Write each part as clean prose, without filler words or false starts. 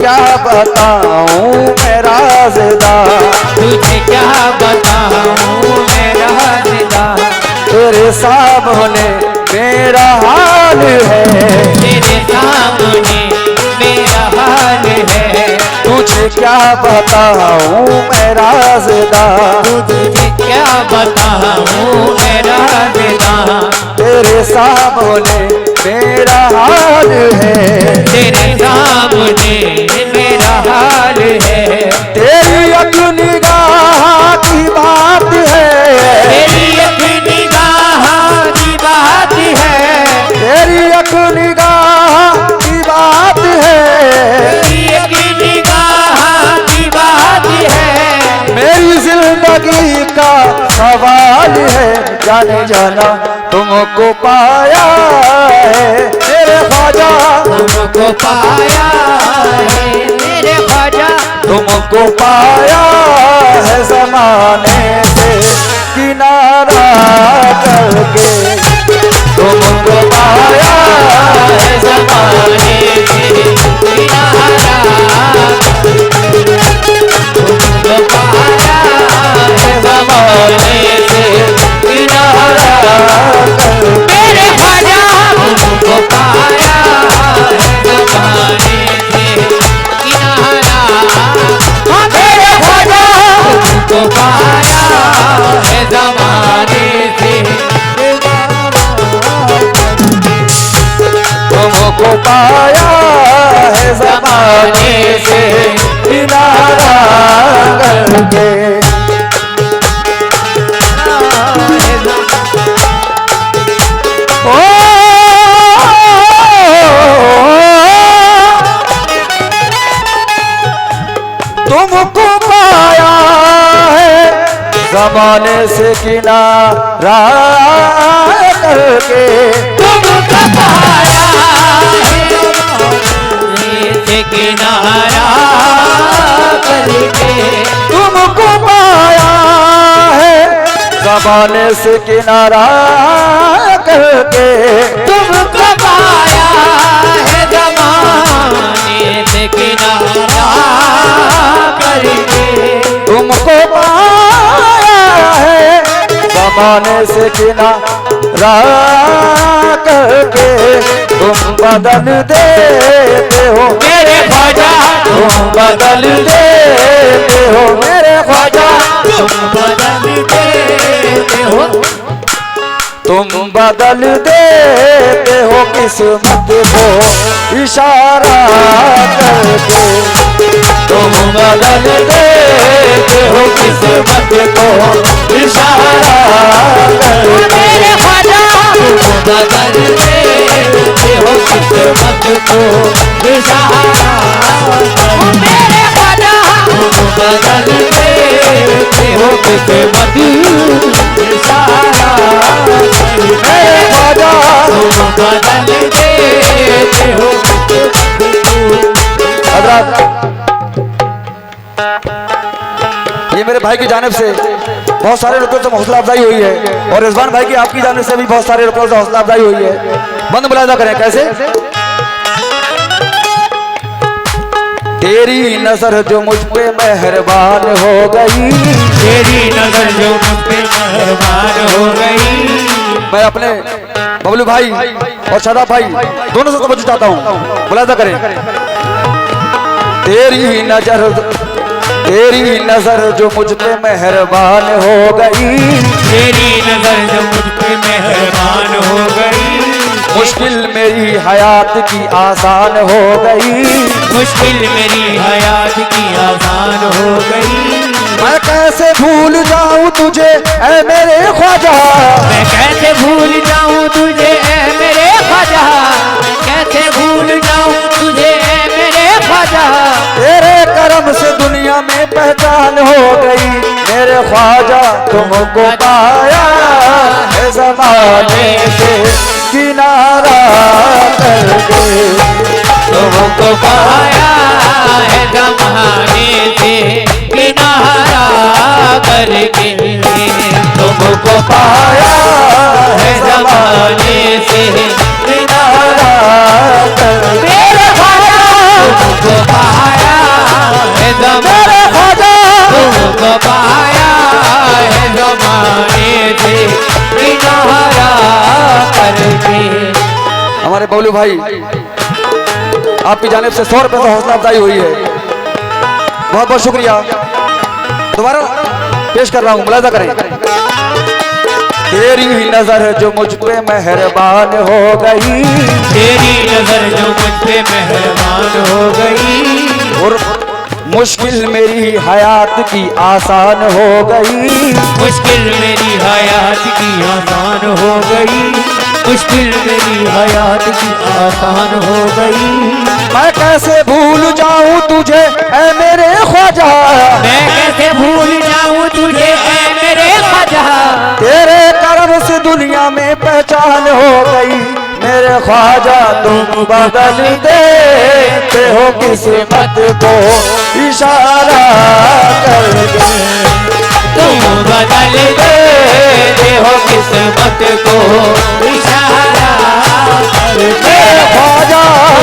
क्या बताऊं मैं राज़दार, तुझे क्या बताऊं मैं राज़दार। तेरे सामने मेरा हाल है, तेरे सामने मेरा हाल है। तुझे क्या बताऊं मैं राज़दार, तुझे क्या बताऊं मैं राज़दार। तेरे सामने मेरा हाल है, तेरे सामने मेरा हाल है। तेरी एक निगाह की बात है, तेरी एक निगाह की बात है। तेरी एक निगाह की बात है, तेरी एक निगाह की बात है। मेरी जिंदगी का सवाल है, जाने जाना तुमको पाया है मेरे ख्वाजा, तुमको पाया है मेरे ख्वाजा। तुमको पाया है ज़माने से किनारा करके, तुमको पाया है ज़माने से किनारा, तुमको पाया है ज़माने से किनारा। मेरे ख्वाजा तुमको पाया है ज़माने से किनारा। हाँ मेरे ख्वाजा तुमको पाया है ज़माने से तुमको पाया है ज़माने से किनारा करके। तुमको पाया है ज़माने से किनारा करके, तुमको पाया है से किनारा करके। तुमको पाया है ज़माने से किनारा करके, तुमको पाया है ज़माने से किनारा करके। तुमको पाया है ज़माने से किनारा करके, तुम बदल देते हो मेरे ख्वाजा, तुम बदल देते हो मेरे ख्वाजा, तुम बदल देते हो। तुम बदल देते हो किस्मत को इशारा करके, तुम बदल देते हो किस्मत को इशारा करके, मेरे ख्वाजा तुम बदल देते हो किस्मत को इशारा। मेरे ख्वाजा तुम बदल देते हो किस्मत इशारा। मेरे ख्वाजा तुम बदल देते हो। हज़रात, ये मेरे भाई की जानिब से बहुत सारे रुपयों से हौसला अफजाई हुई है, और रिजवान भाई की आपकी जानिब से भी बहुत सारे रुपयों से हौसला अफजाई हुई है। बंद मुलाहिजा करें कैसे। तेरी नजर जो मुझ पे मेहरबान हो गई, तेरी नजर जो मुझ पे मेहरबान हो गई। मैं अपने बबलू भाई और शादाब भाई दोनों से तवज्जो चाहता हूँ, मुलाहिजा करें। तेरी नजर जो मुझ पे मेहरबान हो गई, तेरी नजर जो मुझ पे मेहरबान हो गई। मुश्किल मेरी हयात की आसान हो गई, मुश्किल मेरी हयात की आसान हो गई। मैं कैसे भूल जाऊं तुझे ऐ मेरे ख्वाजा, मैं कैसे भूल जाऊं तुझे ऐ मेरे ख्वाजा। मैं कैसे भूल जाऊं तुझे ऐ मेरे ख्वाजा। तेरे करम से दुनिया में पहचान हो गई मेरे ख्वाजा, तुमको पाया है ज़माने से किनारा करके, तुमको पाया है ज़माने से किनारा करके। तुमको पाया है ज़माने से किनारा करके। मेरे ख्वाजा तुमको पाया बबलू भाई आपकी जानिब से 100 रुपए से हौसला अफजाई हुई है। बहुत बहुत शुक्रिया। दोबारा पेश कर रहा हूँ, मुलाजा करें। तेरी ही नजर जो मुझ पे मेहरबान हो गई, तेरी नजर जो मुझ पे मेहरबान हो गई, और मुश्किल मेरी हयात की आसान हो गई। मुश्किल मेरी हयात की आसान हो गई, मुश्किल मेरी हयात की आसान हो गई। मैं कैसे भूल जाऊं तुझे ऐ मेरे ख्वाजा, मैं कैसे भूल जाऊं तुझे ऐ मेरे ख्वाजा, तेरे करम से दुनिया में पहचान हो गई। मेरे ख्वाजा तुम बदल देते हो किस्मत को इशारा करके, तुम बदल देते हो किस्मत को इशारा करके। मेरे ख्वाजा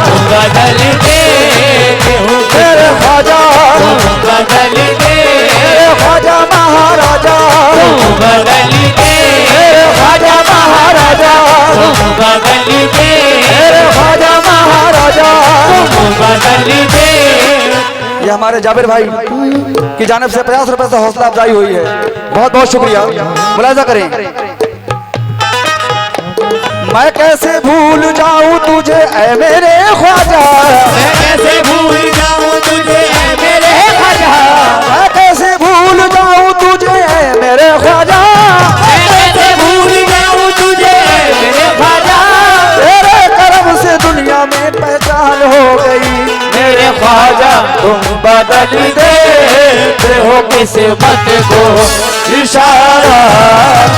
तुम बदल देते हो, मेरे ख्वाजा तुम बदल दे, मेरे ख्वाजा महाराजा, तुम बदल दे, मेरे ख्वाजा महाराजा, तुम बदल दे, मेरे ख्वाजा महाराजा। तुम बदल दे। ये हमारे जाबिर भाई की जानिब से 50 रुपए से हौसला अफजाई हुई है। बहुत बहुत शुक्रिया। मुलाजा करें। मैं कैसे भूल जाऊं तुझे ऐ मेरे ख्वाजा, मैं कैसे भूल जाऊं तुझे ऐ मेरे ख्वाजा, मैं कैसे भूल जाऊं तुझे ऐ मेरे ख्वाजा, मैं कैसे भूल जाऊं तुझे ऐ मेरे ख्वाजा, तेरे करम से दुनिया में पहचान हो गई। मेरे ख्वाजा तुम बदल देते हो किस्मत को इशारा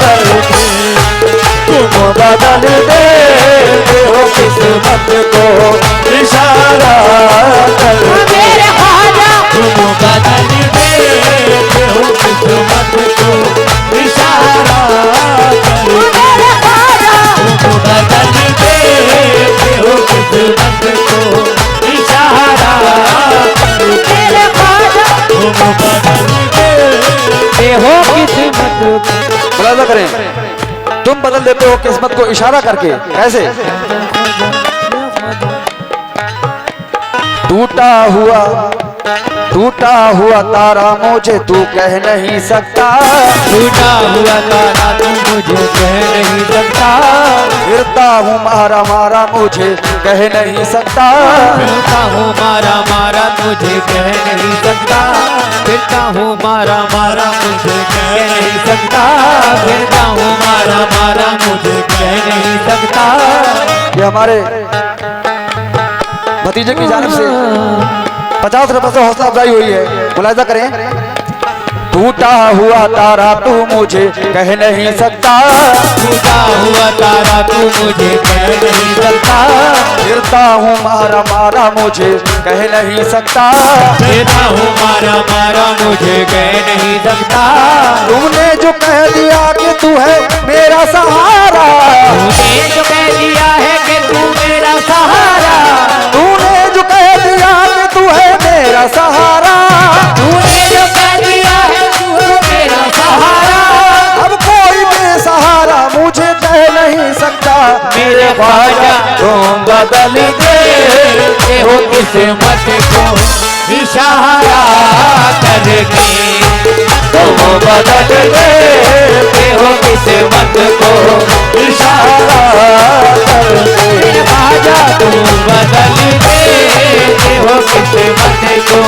करके, तुम बदल देते हो किस्मत को इशारा करके, मेरे ख्वाजा तुम बदल देते हो किस्मत को इशारा करके, मेरे ख्वाजा तुम बदल देते हो किस्मत को इशारा करके, मेरे ख्वाजा तुम बदल देते हो किस्मत को। मुलाजा करें। तुम बदल देते हो किस्मत को इशारा करके। कैसे? टूटा हुआ तारा मुझे तू कह नहीं सकता, टूटा हुआ तारा तू मुझे कह नहीं सकता, फिरता हूँ मारा मारा मुझे कह नहीं सकता, फिरता हूँ मारा मारा मुझे कह नहीं सकता, फिरता हूँ मारा मारा मुझे कह नहीं सकता, फिरता हूँ मारा मारा मुझे कह नहीं सकता। ये हमारे भतीजे की जानिब से 50 रुपए से हौसला अफजाई हुई है। मुलाजा करें। टूटा हुआ तारा तू मुझे कह नहीं सकता, टूटा हुआ तारा तू मुझे कह नहीं सकता, फिरता हूँ मारा मारा मुझे कह नहीं सकता, फिरता हूँ मारा मारा मुझे कह नहीं सकता। तुमने जो कह दिया कि तू है मेरा सहारा, तूने जो कह दिया है कि तू मेरा सहारा, तूने जो कह दिया कि तू है मेरा सहारा, तूने जो कह दिया है तू है मेरा सहारा, अब कोई बेसहारा मुझे कह नहीं सकता। मेरे ख्वाजा तुम बदल देते हो किस्मत को इशारा करके, तुम बदल देते हो किस्मत को इशारा करके, मेरे ख्वाजा तुम बदल देते हो किस्मत को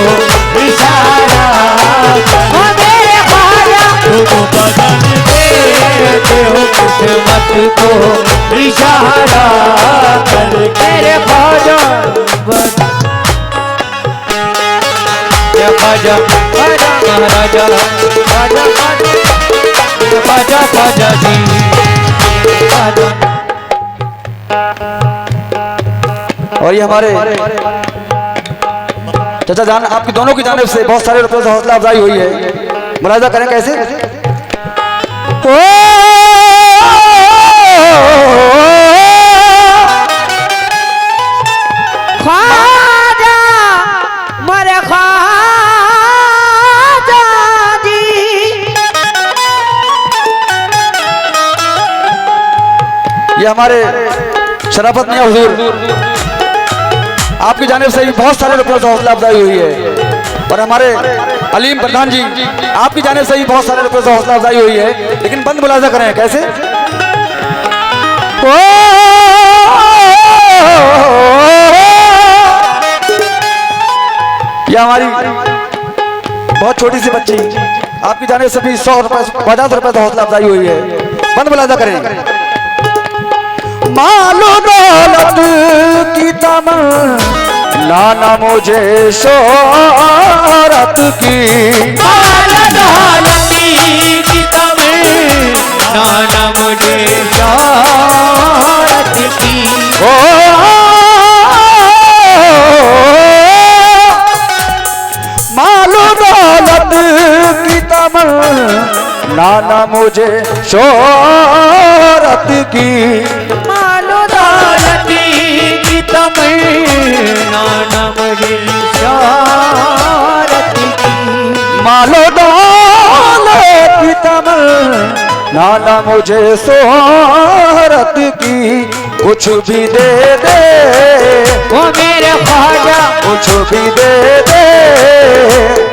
इशारा करके, मेरे ख्वाजा तुम बदल देते हो किस्मत को इशारा करके। मेरे ख्वाजा ख्वाजा ख्वाजा महाराजा ख्वाजा ख्वाजा ख्वाजा जी ख्वाजा। और ये हमारे चाचा जान आपकी दोनों की जानिब से बहुत सारे रुपयों से हौसला अफजाई हुई है। मुलाजा करें। कैसे? ख्वाजा मेरे ख्वाजा जी, ये हमारे शराफत मियां हुजूर, आपकी जानिब से भी बहुत सारे रुपयों से हौसला अफजाई हुई है। और हमारे अलीम प्रधान जी, आपकी जानिब से भी बहुत सारे रुपयों से हौसला अफजाई हुई है। लेकिन बंद मुलाजा करें कैसे? यह हमारी बहुत छोटी सी बच्ची, आपकी जानिब से भी 100 रुपए 50 रुपए से हौसला अफजाई हुई है। बंद मुलाजा करें। मालो दौलत की तमन्ना ना मुझे शोहरत की, मालो दौलत की तमन्ना ना मुझे शोहरत की। ओ मालो दौलत की तमन्ना ना मुझे शोहरत की, मालो दौलत की तमन्ना ना मुझे शोहरत की। मालो दौलत की तमन्ना ना मुझे शोहरत की, कुछ भी दे दे वो मेरे ख्वाजा, कुछ भी दे दे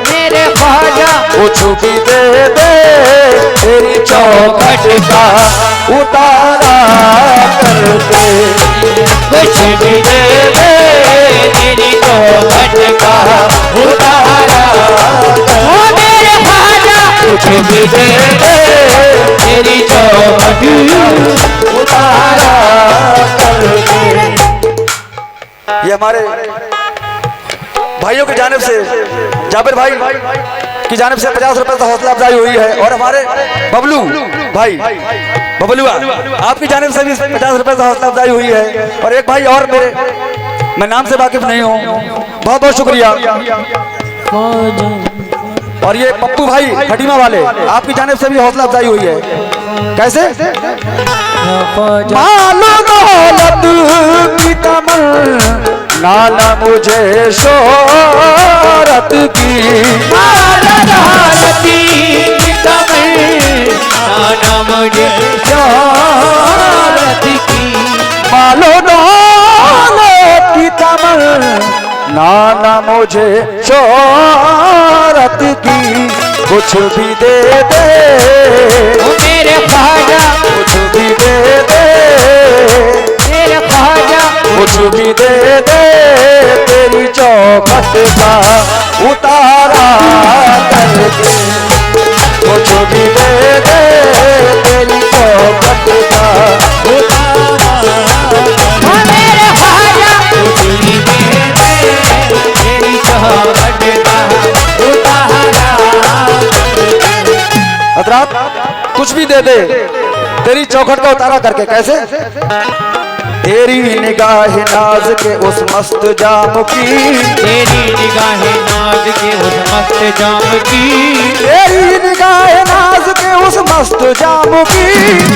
मेरे ख्वाजा, कुछ भी दे दे, तेरी चौखट का उतारा कर दे। कुछ भी दे दे तेरी चौखट का उतारा कर। वो मेरे ख्वाजा, कुछ भी दे दे तेरी चौखट उतारा कर दे। ये हमारे भाइयों की जानिब से, जाबिर भाई की जानिब से 50 रुपए से हौसला अफजाई हुई है। और हमारे बबलू भाई, बबलुआ, आपकी जानिब से भी 50 रुपए से हौसला अफजाई हुई है। और एक भाई और मेरे, मैं नाम से वाकिफ नहीं हूँ, बहुत बहुत शुक्रिया। और ये पप्पू भाई खटीमा वाले, आपकी जानिब से भी हौसला अफजाई हुई है। कैसे? मालो दौलत की तमन्ना ना मुझे शोहरत की, मालो दौलत की तमन्ना ना मुझे शोहरत की। मालो दौलत की तमन्ना ना मुझे शोहरत की, कुछ भी दे दे वो मेरे ख्वाजा, कुछ भी दे दे मेरे ख्वाजा, कुछ भी दे दे, तेरी चौखट का उतारा कर दे। कुछ भी दे दे, तेरी चौखट का उतारा कर दे। वो मेरे ख्वाजा, कुछ भी दे दे तेरी चौखट का उतारा। हजरात, कुछ भी दे दे तेरी चौखट का उतारा करके। कैसे? तेरी निगाह नाज के उस मस्त जाम की, तेरी निगाहें नाज के उस मस्त जाम की, तेरी निगाह नाज के उस मस्त जाम की,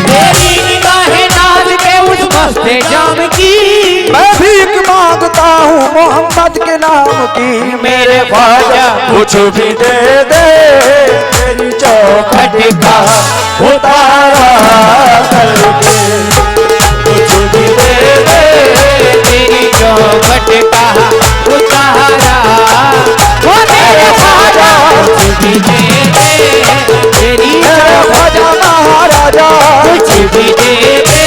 तेरी निगाहें नाज के उस मस्त जाम की। मैं भीख मांगता हूँ मोहम्मद के नाम की। मेरे ख्वाजा, कुछ भी दे दे तेरी चौखट का उतारा करके। कुछ भी दे दे तेरी चौखट का उतारा। वो मेरे ख्वाजा, कुछ भी दे दे तेरी ख्वाजा महाराजा, कुछ भी दे दे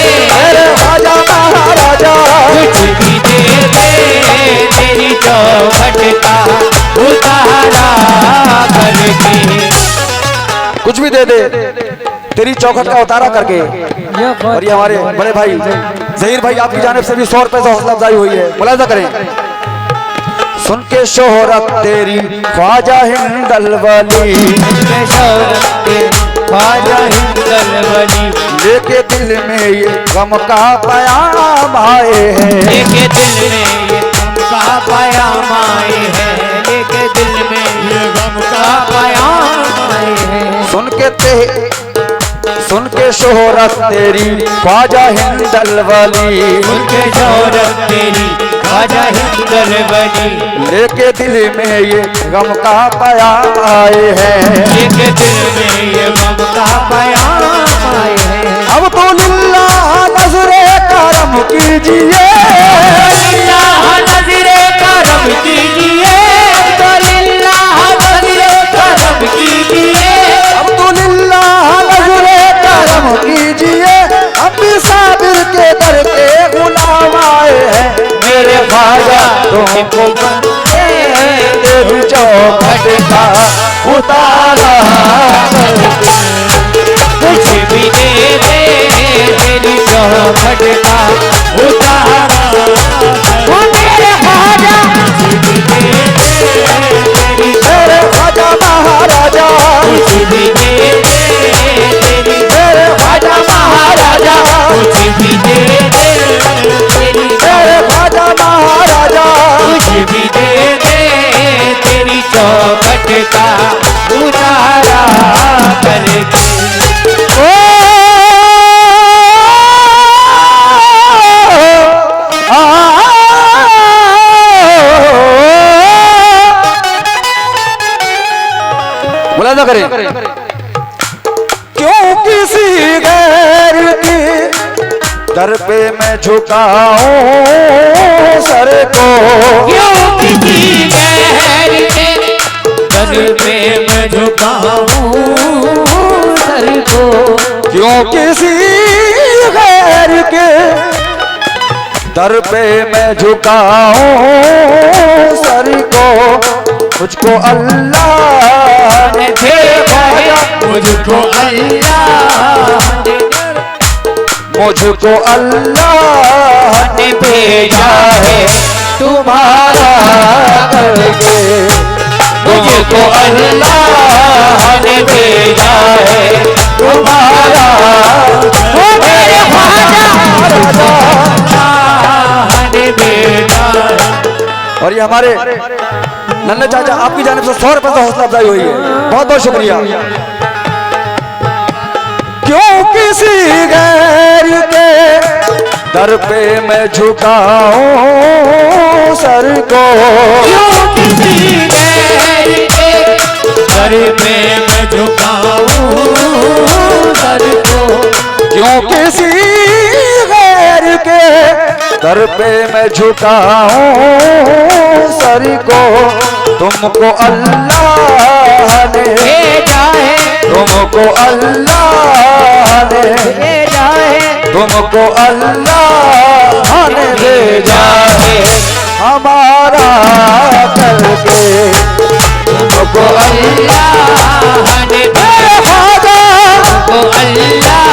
ख्वाजा महाराजा, कुछ भी दे दे तेरी चौखट का उतारा करके। कुछ भी दे दे तेरी चौखट का उतारा करके। और ये हमारे बड़े भाई जहीर भाई, आपकी जानिब से भी 100 रुपए से हौसला अफजाई हुई है। मुलाजा करें। सुन के शोहरत तेरी ख्वाजा हिंदल वली, ख्वाजा हिंदल वली, लेके दिल में ये गम का पयाम आए हैं, लेके दिल में ये गम का पयाम आए हैं, लेके दिल में ये गम का पयाम आए हैं। सुन के शोहरत तेरी ख्वाजा हिंदल वली, उनके शोहरत तेरी ख्वाजा हिंदल वली, लेके दिल में ये गम का पयाम आए हैं, लेके दिल में ये गम का पयाम आए हैं। अब तो लिल्लाह नजरे करम करम कीजिए, लिल्लाह नजरे करम कीजिए, तो लिल्लाह नजरे करम कीजिए, अब्दुलिल्लाह नजरे करम कीजिए। हम भी साबिर के दर पे गुलाम आए हैं, मेरे ख्वाजा तुमको बंदे तेरी चौखट का उतारा करके। कुछ भी दे दे तेरी चौखट का उतारा, वो मेरे ख्वाजा कुछ भी दे दे तेरी मेरे ख्वाजा महाराजा, कुछ भी दे दे तेरी मेरे ख्वाजा महाराजा, कुछ भी दे दे तेरी मेरे ख्वाजा महाराजा। कुछ भी दे दे तेरी चौखट का उतारा करके। ओ मुलाजा करें। क्यों किसी गैर के दर पे मैं झुकाऊं सर को, क्यों किसी गैर के दर पे मैं झुकाऊं सर को, क्यों किसी गैर के दर पे मैं झुकाऊं सर को। मुझको अल्लाह ने देखा है मुझको अल्लाह ने, मुझको अल्लाह ने भेजा है तुम्हारा करके। मुझको अल्लाह ने भेजा है तुम्हारा, वो मेरे ख्वाजा अल्लाह ने भेजा है। और ये हमारे नन्हे चाचा आपकी जानिब से 100 रुपए से हौसला अफजाई हुई है, बहुत बहुत शुक्रिया। क्यों किसी गैर के दर पे मैं झुकाऊं सर को, क्यों किसी गैर के दर पे मैं झुकाऊं सर को, क्यों किसी गैर के दर पे मैं झुकाऊं सर को। तुमको अल्लाह ने भेजा है, तुमको अल्लाह ने भेजा है, तुमको अल्लाह ने भेजा है हमारा करके। तुमको अल्लाह ने ख्वाजा, तुमको अल्लाह,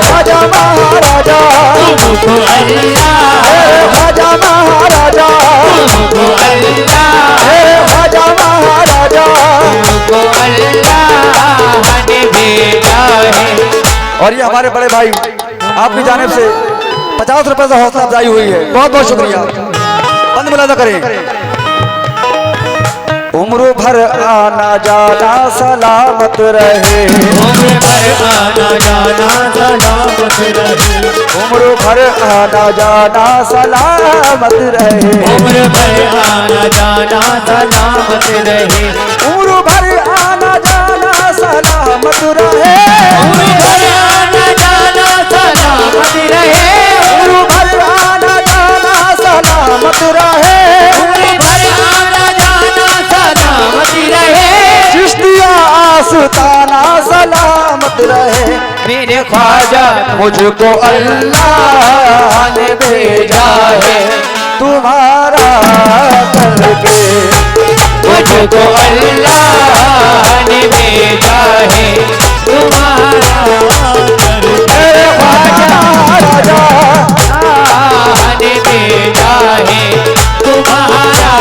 ख्वाजा महाराजा, तुमको अल्लाह, ख्वाजा महाराजा, तुमको अल्लाह, ख्वाजा महाराजा। तुमको अल्लाह ने भेजा है। और ये हमारे बड़े भाई आपकी जानिब से 50 रुपए से हौसला अफजाई हुई है, बहुत बहुत शुक्रिया। बंद मुलाजा करें। उम्र भर आना जाना सलामत रहे, उम्र भर आना जाना सलामत रहे, उम्र भर आना जाना सलामत रहे, उम्र भर आना जाना सलामत रहे, उम्र भर आना जाना सलामत रहे, उम्र भर आना जाना सलामत रहे, उम्र भर आना जाना सलामत रहे, उम्र भर आना जाना सलामत रहे। चिश्तिया आस्ताना सलामत रहे। मेरे ख्वाजा मुझको अल्लाह ने भेजा है तुम्हारा करके। मुझको अल्लाह ने भेजा है तुम्हारा करके। ख्वाजा राजा अल्लाह ने भेजा है तुम्हारा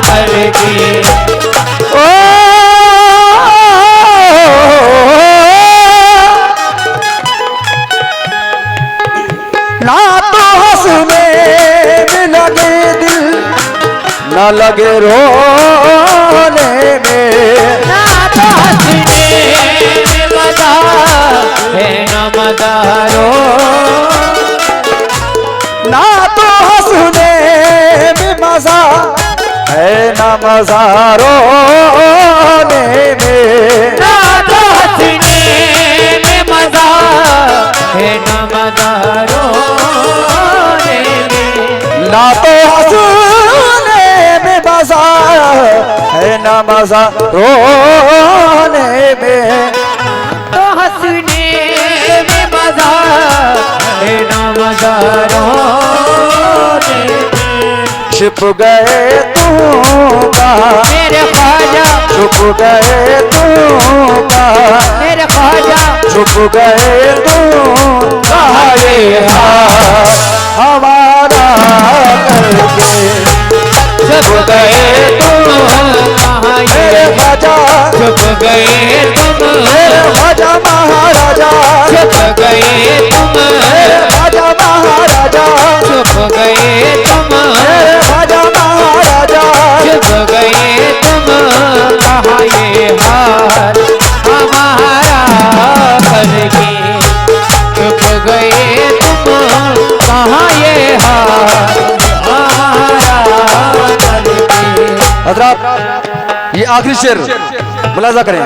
करके। ओ ना तो हंसने में लगे दिल, न लगे रोने में, ना तो हंसने में मजा है न मदारो, ना तो हंसने में मजा है न मजा रोने में, ना तो हंसने में मजा है न मदारो ना तो हंसने में मजा है ना मजा रोने में, तो हंसने में मजा है ना मजा रोने में। छिप गए तुम कहाँ मेरे ख्वाजा, छुप गए तुम कहाँ, मेरे ख्वाजा छुप गए तुम कहाँ ये हाल हमारा करके, छुप गए तुम कहाँ ये, मेरे ख्वाजा छुप गए तुम, मेरे ख्वाजा महाराजा, छुप गए तुम, मेरे ख्वाजा महाराजा, छुप गए तुम, मेरे ख्वाजा महाराजा, छुप गए तुम कहाँ ये हाल हमारा करके, छुप गए तुम कहाँ ये हाल हमारा करके। हजरात ये आखिरी शेर मुलाजा करें।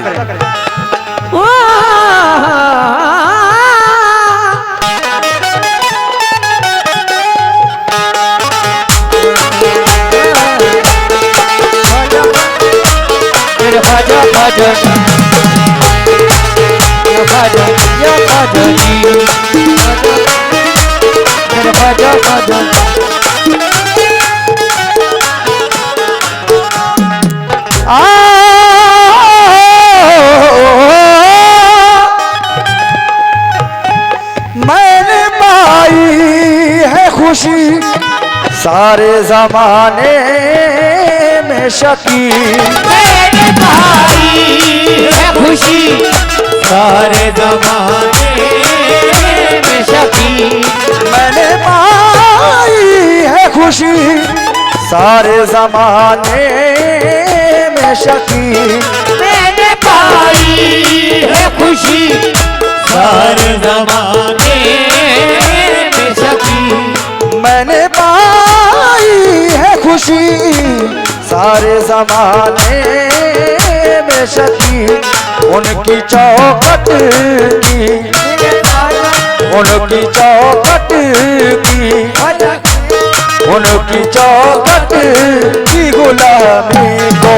मेरे ख्वाजा ख्वाजा या ख्वाजा या ख्वाजा जी, मेरे ख्वाजा ख्वाजा। मैंने पाई है खुशी सारे जमाने में शकी, मैंने पाई है खुशी सारे जमाने में शकी, मैंने पाई है खुशी सारे जमाने में शकी, मैंने पाई है खुशी सारे जमाने में शकी, मैंने पाई है खुशी सारे जमाने में शकी, उनकी चौखट की, उनकी चौखट की, उनकी चौखट की गुलामी को